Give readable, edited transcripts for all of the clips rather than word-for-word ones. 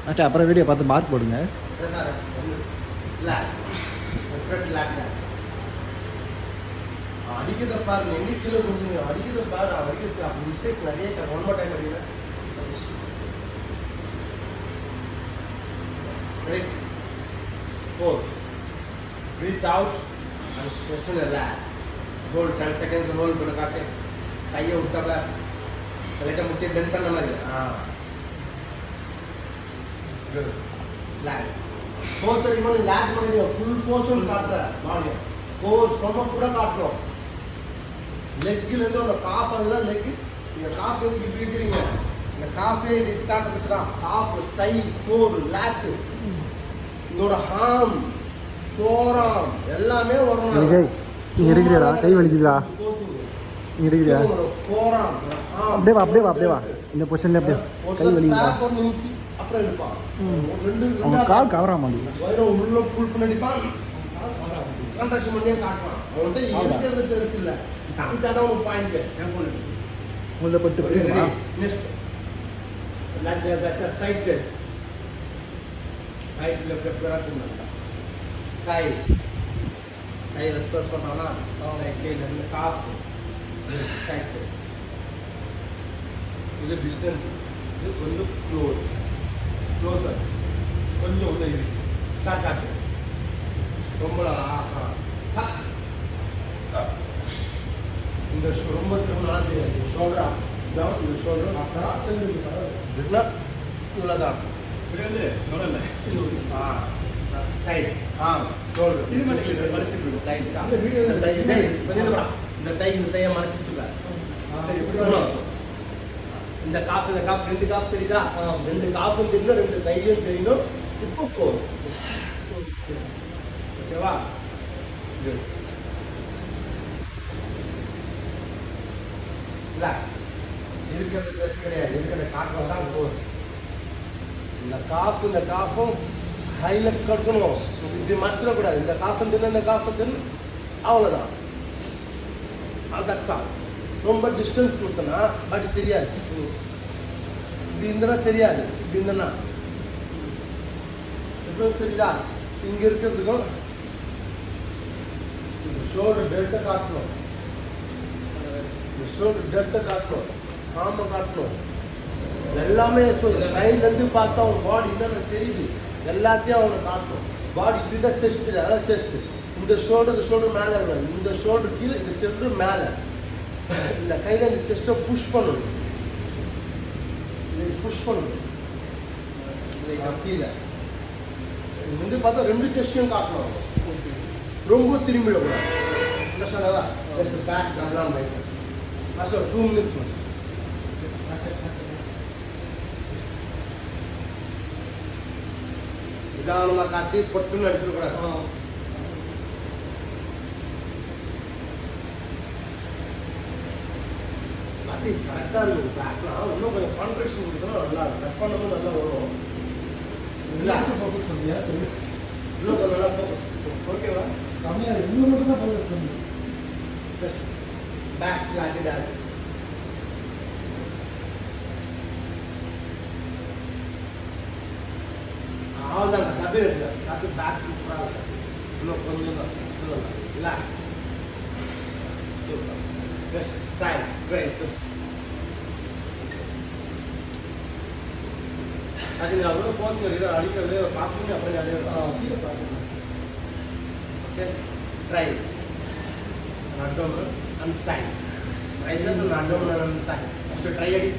அச்சா அப்புறம் வீடியோ பார்த்து மார்க் போடுங்க. அடிக்கிறத பாரு, எங்கே கீழே கொடுங்க, அடிக்கிறத பாரு, அடிக்கிறது அப்படி மிஸ்டேக்ஸ் நிறைய. ஒன் மோர் டைம் அடிக்கிறேன். Break. 4. Breathe out and straighten the lat. Hold 10 seconds. Hold பண்ண காட்டு. கையை விட்டால லைட்டா முட்டி பெண்ட் பண்ண மாதிரி. Good. Lat. Force அடிக்கும்போது lat பண்ணி ஃபுல் ஃபோர்ஸ் காட்டுற பாடியை. கோர் ஸ்டொமக் கூட காட்டணும். லெக்ல இருந்து ஒரு காஃப், அதுதான் லெக். நீங்க காஃப் எதுக்கு இப்படி இருக்கிறீங்க? இந்த காஃபே வச்சு காட்டுறதுக்கு தான். காஃப், தை, கோர், லேட், இதோட ஹார்ம், ஃபோராம் எல்லாமே வரணும். விஜய் நீ இருக்கிறியா? கை வலிக்குதா? நீ இருக்கிறியா? ஃபோராம் அப்படியே வா, அப்படியே வா, அப்படியே வா. இந்த பொசிஷன்ல அப்படியே கை வலிக்குதா? அப்புறம் எடுப்பான். அவங்க கால் கவரா மாட்டேங்குது. வயிறு உள்ள புல் பண்ணி அடிப்பான். கான்ட்ராக்ஷன் பண்ணியே காட்டுவான். அவன்கிட்ட இருக்கிறது பெருசு இல்லை, காமிச்சாதான் ஒரு பாயிண்ட். உள்ள பட்டு போயிடுமா? Side chest, right left practice. கை கை எக்ஸ்பிரஸ் பண்ணோம்னா கையில் இருந்து காஃப், சைட் செஸ்ட். இது டிஸ்டன்ஸ், இது கொஞ்சம் க்ளோஸர், கொஞ்சம் உள்ள இருக்கு. சாக்காட்டு ரொம்ப இந்த ரொம்ப திரும்பினாலும் தெரியாது. ஷோல்டரா டவுன், இந்த ஷோல்டர் அக்ராஸ் இவ்வளோதான். டைட் ஷோல்டர் அந்த வீடியோ இந்த தையை மறைச்சிச்சுருக்காரு. இந்த காஃப், இந்த காஃப், 2 காஃப் தெரியுதா? 2 காஃபும் தெரியணும், 2 தையும் தெரியணும். இப்போ 4. ஓகேவா? இருக்கிறது பெருசு கிடையாது, இருக்கிறத காட்டுறது தான் ஃபோர்ஸ். இந்த காஃபும் ஹைலைட் கட்டணும். இப்படி மறைச்சிடக்கூடாது. இந்த காஃபும் தின்னு, இந்த காஃபும் தின்னு, அவ்வளோதான். அதுதான் ரொம்ப டிஸ்டன்ஸ் கொடுத்தனா பட் தெரியாது. இப்படி இருந்தனா தெரியாது, இப்படி இருந்தனா தெரியுதா? இங்கே இருக்கிறதுக்கும் ஷோல்டர் டெல்ட்டை காட்டணும், ஷோல்டர் டெல்ட்டை காட்டணும், ஆமை காட்டணும். எல்லாமே கையிலேருந்து பார்த்தா அவன் பாடி என்னென்ன தெரியுது எல்லாத்தையும் அவனுக்கு காட்டணும். பாடி இப்படி தான் செஸ்ட் தெரியாது, அதான் செஸ்ட். இந்த ஷோல்டர் மேலே இருக்காது, இந்த ஷோல்டர் கீழே, இந்த ஷோல்டர் மேலே. இந்த கையில் இந்த செஸ்ட்டை புஷ் பண்ணணும், இதை புஷ் பண்ணணும். கீழே வந்து பார்த்தா 2 செஸ்டையும் காட்டணும். ரொம்ப திரும்பிடக்கூடாது. என்ன சொன்னதா? பேக் டபுளாம் லைசன்ஸ் மாஸ்டர் 2 மினிட்ஸ் மாஸ்டர். நிதானமாக காட்டி பொட்டுன்னு அடிச்சிடக்கூடாது. காட்டி கரெக்டாக இருக்கும். பேக்லாம் இன்னும் கொஞ்சம் கான்ட்ராக்ஷன் கொடுத்தா நல்லா இருக்கும். கட் பண்ணவும் நல்லா வரும். ஃபோக்கஸ் பண்ணியா? இன்னும் கொஞ்சம் நல்லா ஃபோக்கஸ். ஓகேவா? செம்மையாக இன்னும் மட்டும் தான் ஃபோக்கஸ் பண்ணி பேக் லாட்டி டாஸ். அவ்வளோதான். அப்படியே எடுத்து காட்டி பேக் சூப்பராக இருக்கும். இன்னும் கொஞ்சம் தான் சொல்லலாம். ரிலாக்ஸ். Best side, great. அது நீ அவ்வளோ ஃபோர்ஸ் அடிக்கிறது பார்த்துங்க. அப்புறம் நிறைய பார்த்துங்க. Okay, try abdominal and thigh. Riser and abdominal and thigh. First try அடி.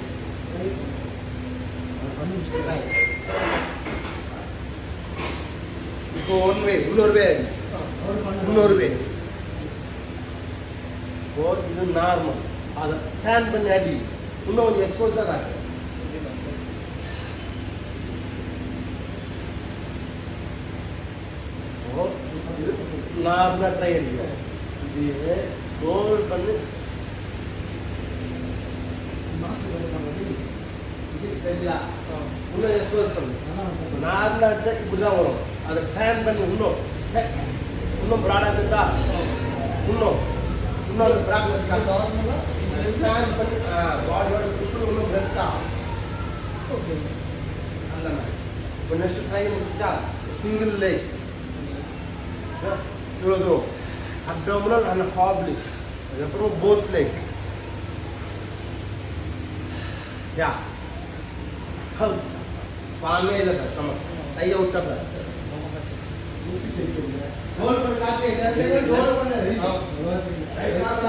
ட்ரை. இப்போ ஒன் வே, இன்னொரு வே அடி, இன்னொரு வே. ஓ இது நார்மல். அதை டேன் பண்ணி அடி. இன்னும் கொஞ்சம் எக்ஸ்போஸாக ஆகும். நார்மலாக ட்ரை அடிக்கும். இது கோல் பண்ணி தெரியா இன்னும் எக்ஸ்போஸ் பண்ணு. நார்மலாக அடிச்சா இப்படி தான் வரும். அதை டேன் பண்ணி இன்னும் ப்ராடாக இருந்தா இன்னும் இன்னொரு ப்ராக்டிஸ் காட்டுவோம். ஸ்டாண்ட் பண்ணி பாடியோட புஷ் இன்னும் பெஸ்ட்டா. ஓகே நல்ல மாதிரி. இப்போ நெக்ஸ்ட் ட்ரை முடிச்சா சிங்கிள் லெக் இவ்வளோ தூரம் அப்டாமினல் அண்ட் ஹாப்லிக். அதுக்கப்புறம் போத் லெக் யா ஹல் பாமே இல்லை கஷ்டமா கையை விட்டா ஹோல்ட் பண்ணி காட்டு ஹோல்ட் பண்ணு ரைட் காட்டு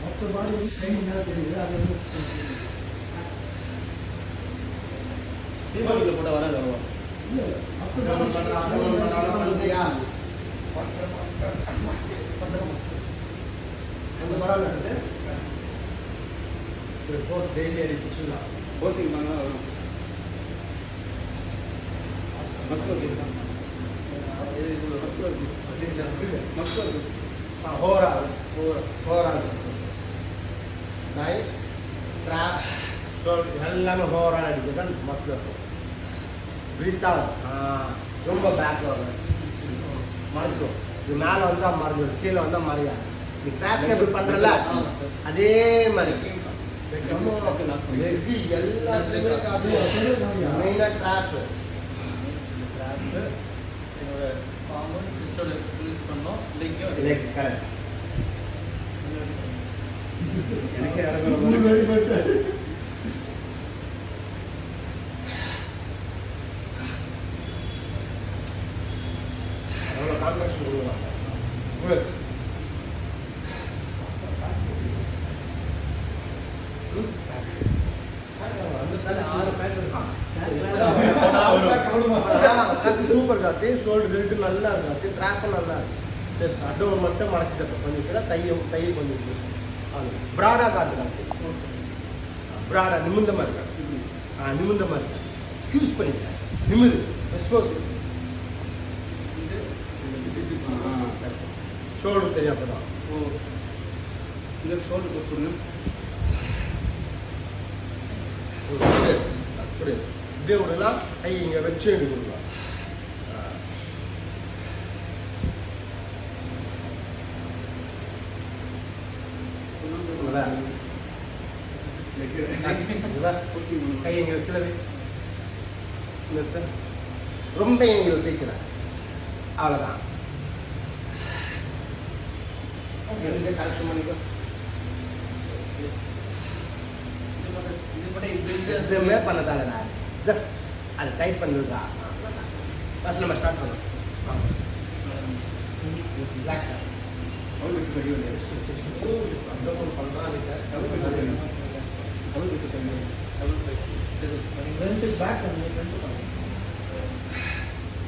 மொத்த பாடி ஸ்ட்ரெயின் தெரியுது. அது வந்து சீமாவுக்கு போட வராது அவ்வளோ இல்லை அப்படி பண்ணுறியா அந்த பரவாயில்ல சார் ஃபோர்ஸ் டெய்லி அடி பிடிச்சிடலாம். போஸ்டிங் பண்ணால் வரும். மஸ்குலர் பீஸ் தான் muscular piece muscular piece overall night drop எல்லாமே ஓவரால் அடிக்கிறது தான் மஸ்குலர். பிரீத் அவுட் ரொம்ப பேக் வரும் மறைக்கும். இது மேலே வந்தால் மறைஞ்சிடும், கீழே வந்தால் மறையா. நீ ட்ராக் எப்படி பண்ணுறல அதே மாதிரி எல்லாத்துலேயுமே மெயினாக ட்ராப்பு என்னோட ஃபார்மும் சிஸ்டோட யூஸ் பண்ணோம். Leg correct. எனக்கே அவ்வளோ கான்ட்ராக்ஷன் கொடுக்கலாம். கொடு சூப்பர் காத்து. ஷோல்டர் ரெட்டு நல்லா இருக்காது, ட்ராக்கும் நல்லா இருக்கு. ஜஸ்ட் அட்டோன் மட்டும் மறைச்சிட்டு பண்ணிக்கலாம். தை கொஞ்சம் ப்ராடாக காட்டு காத்து. ப்ராடா நிமிந்தமாக இருக்கா, நிமிந்தமாக இருக்கா. எக்ஸ்கியூஸ் பண்ணிக்கிறேன் நிமிரு எக்ஸ்போஸ் ஷோல்டர் தெரியும். அப்போ தான் இந்த ஷோல்டர் போஸ்ட் பண்ணுங்க. அப்படியே இப்படியே விடலாம். கை இங்கே வச்சு விடலாம். கை இங்கே வைக்கலவே ரொம்ப இங்கே தேய்க்கிறேன். அவ்வளோதான். கரெக்ட் பண்ணிக்கோ. எதுவுமே பண்ணதாலடா, ஜஸ்ட் அதை டைட் பண்ணுறதா. ஃபர்ஸ்ட் நம்ம ஸ்டார்ட் பண்ணோம்.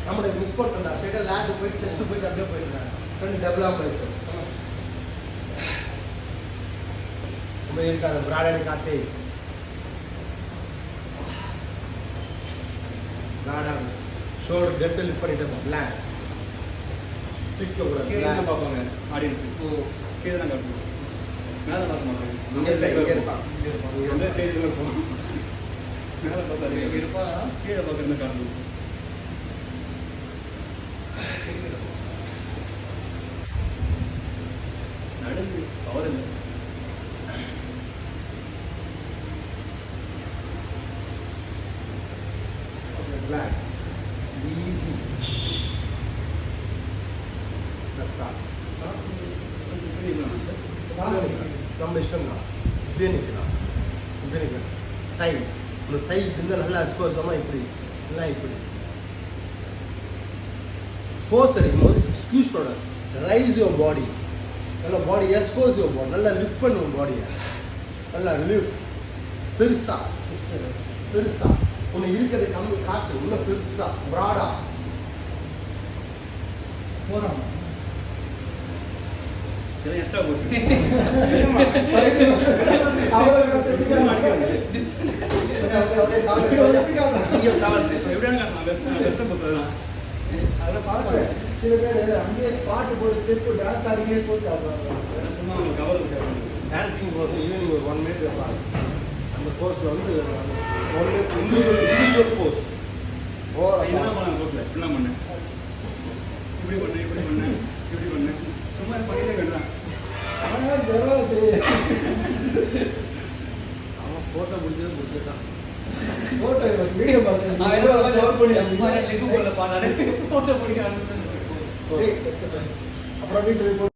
நம்மளுடைய மிஸ் பண்ணுறா ஸ்ட்ரெயிட்டாக லேண்டு போயிட்டு செஸ்ட்டு போயிட்டு அப்படியே போயிட்டுருக்காங்க. ரெண்டு டெவலப் ஆயிடுச்சு. ரொம்ப இருக்காது ப்ராடடி காட்டு. ப்ராடாக ஷோல்டர் டெட்டு லிஃப்ட் பண்ணிட்டு பிளாக் பிக்க கூடாது. கீழே தான் பார்ப்பாங்க ஆடியன்ஸ். கீழே தான் காட்டணும், மேலே பார்க்க மாட்டாங்க. இங்கே இருப்பான். எந்த ஸ்டேஜில் இருப்போம், மேலே பார்த்தா இருப்பாங்க, கீழே பார்க்குறது காட்டணும். நடந்து பவர் இல்லை. Relax. Easy. That's all. நம்ம இஷ்டம் தான். இப்படியே நிற்கலாம், இப்படியே நிற்கலாம். தை இந்த தை இருந்தால் நல்லா எக்ஸ்போஸ் ஆகாமல் இப்படி எல்லாம் இப்படி ஃபோர்ஸ் அடிக்கும் போது எக்ஸ்கியூஸ் பண்ண ரைஸ் யுவர் பாடி. நல்லா பாடி எக்ஸ்போஸ் யுவர் பாடி. நல்லா லிஃப்ட் பண்ணுவோம் பாடியை. நல்லா லிஃப்ட் பெருசா பெருசா உன்னை இருக்கிறது கம்மி காட்டு. இன்னும் பெருசா ப்ராடா போறாங்க. இதெல்லாம் எக்ஸ்ட்ரா போஸ். சில பேர் அங்கேயே பாட்டு போட்டு ஸ்டெப் டான்ஸ் ஆடியே போஸ்ட் ஆடுறாங்க. சும்மா அவங்க கவர் டான்ஸிங் போஸ் ஈவினிங் ஒரு 1 மினிட் வைப்பாங்க. அந்த போஸ்ட்ல வந்து 1 மினிட் இண்டிவிஜுவல் போஸ். இதெல்லாம் பண்ண போஸ்ல இப்படிலாம் பண்ணேன், இப்படி பண்ணேன், இப்படி பண்ணேன், இப்படி பண்ணேன். சும்மா பண்ணிட்டு போட்டோ முடிச்சதுதான் போட்டோ வீடியோ பார்த்தேன் நான் ஏதோ ஜாப் பண்ணி லெக் போல பாடானே போட்டோ பிடிக்க ஆரம்பிச்சேன் அப்புறம் வீட்டுக்கு